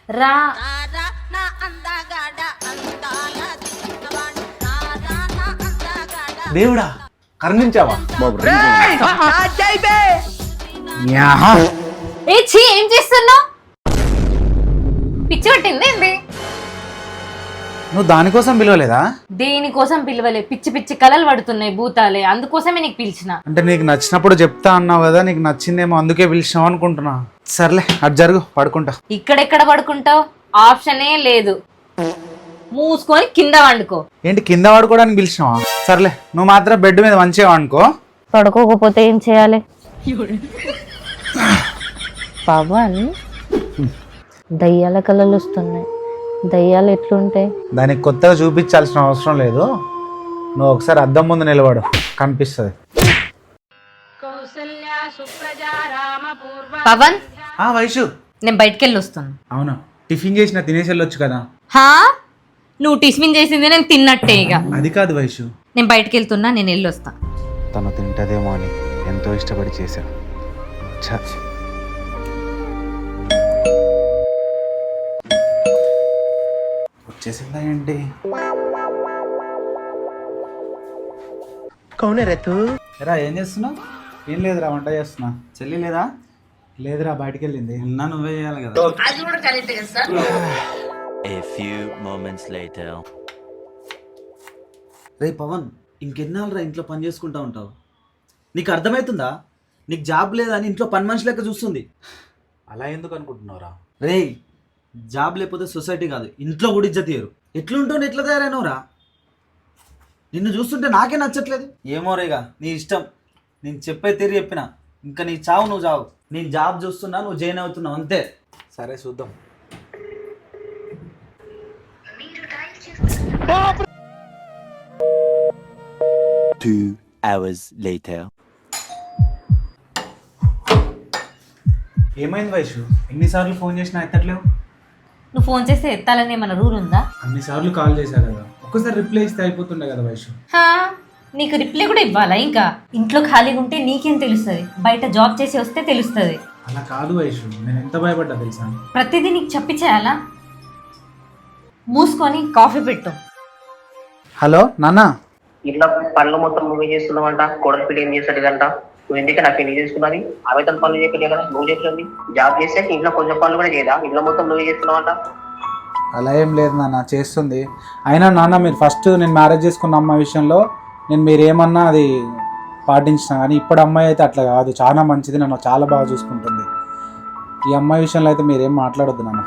రా దేవుడా కరుణించావా? ఏ ఛీ ఏం చేస్తున్నావు? పిచ్చి పట్టింది ఏంటి? నువ్వు దానికోసం పిలవలేదా? దేనికోసం పిలవలే, పిచ్చి పిచ్చి కలలు పడుతున్నాయి భూతాలే, అందుకోసమే నీకు పిలిచిన. అంటే నీకు నచ్చినప్పుడు చెప్తా అన్నావు కదా, నీకు నచ్చిందేమో అందుకే పిలిచినావు అనుకుంటున్నా. సర్లే అటు జరుగు, పడుకుంటా. ఇక్కడెక్కడ పడుకుంటావు? ఆప్షనే లేదు, మూసుకొని కింద వండుకో. ఏంటి కింద పడుకోవడానికి పిలిచినావా? సర్లే నువ్వు మాత్రం బెడ్ మీద మంచిగా అనుకో. పడుకోకపోతే ఏం చేయాలి? పవన్, దయ్యాల కళలు వస్తున్నాయి. దయ్యాలు ఎట్లుంటాయి? దానికి కొత్తగా చూపించాల్సిన అవసరం లేదు. నువ్వు ఒకసారి అద్దం ముందు నిలబడు, కనిపిస్తుంది. పవన్, వైషు, నేను బయటికి వెళ్ళి వస్తాను. అవునా? టిఫిన్ చేసిన తినేసి వెళ్ళొచ్చు కదా. హా, నువ్వు టిఫిన్ చేసింది నేను తిన్నట్టే. ఇక అది కాదు వైషు, నేను బయటికి వెళ్తున్నా, నేను వెళ్ళి వస్తా. తను తింటదేమో అని ఎంతో ఇష్టపడి చేశాను. వచ్చేసిందా ఏంటి? రా, ఏం చేస్తున్నావు? ఏం లేదురా, వంట చేస్తున్నా. చెల్లి లేదా? లేదురా, బయటికి వెళ్ళింది. ఉన్నా నువ్వే చేయాలి కదా. A few moments later. రే పవన్, ఇంకెన్నాళ్ళరా ఇంట్లో పని చేసుకుంటా ఉంటావు? నీకు అర్థమవుతుందా? నీకు జాబ్ లేదని ఇంట్లో పని మనిషి లెక్క చూస్తుంది. అలా ఎందుకు అనుకుంటున్నావురా? రే, జాబ్ లేకపోతే సొసైటీ కాదు, ఇంట్లో కూడా ఇజ్జత్ తీయరు. ఎట్లుంటావు, ఎట్లా తయారైనవురా? నిన్ను చూస్తుంటే నాకే నచ్చట్లేదు. ఏమో రేగా, నీ ఇష్టం. నేను చెప్పే తీరు చెప్పిన, ఇంకా నీ చావు నువ్వు చావు. నేను జాబ్ చూస్తున్నా, నువ్వు జాయిన్ అవుతున్నావు, అంతే. సరే చూద్దాం. Two hours later. ఏమైంది వైషు? ఎన్నిసార్లు ఫోన్ చేసినా ఎత్తట్లేవు? నువ్వు ఫోన్ చేస్తే ఎత్తాలని ఏమన్నా రూల్ ఉందా? అన్నిసార్లు కాల్ చేశా కదా, ఒక్కసారి రిప్లై ఇస్తే అయిపోతుండే కదా వైషు. హా, నీకు రిప్లై కూడా ఇవ్వాలా? ఇంకా ఇంట్లో ఖాళీగా ఉంటే నీకేం తెలుస్తుంది? బయట జాబ్ చేసి వస్తే తెలుస్తుంది. అలా కాదు వైషు, నేను ఎంత భయపడ్డా తెలుసా? ప్రతిదీ నీకు చెప్పి చేయాలా? మూసుకొని కాఫీ పెట్టు. హలో నాన్న. ఇట్లా పనులు మొత్తం నువ్వే చేస్తున్నావంట. కోడలు పిల్ల ఏం చేస్తాడుదంట. నువ్వు ఎందుకే నాకు పెళ్లి చేసుకున్నది? ఆమె తన పనులు చేయలేదు కదా, నువ్వు చేస్తుంది. జాబ్ చేస్తే ఇంట్లో కొంచెం పనులు కూడా చేయదా? ఇంట్లో మొత్తం నువ్వే చేస్తున్నావంట. అలా ఏం లేదు నాన్న, చేస్తుంది. అయినా నాన్న, మీరు ఫస్ట్ నేను మ్యారేజ్ చేసుకున్న అమ్మాయి విషయంలో నేను మీరు ఏమన్నా అది పాటించిన, కానీ ఇప్పుడు అమ్మాయి అయితే అట్లా కాదు, చాలా మంచిది, నన్ను చాలా బాగా చూసుకుంటుంది. ఈ అమ్మాయి విషయంలో అయితే మీరేం మాట్లాడొద్దు నాన్న.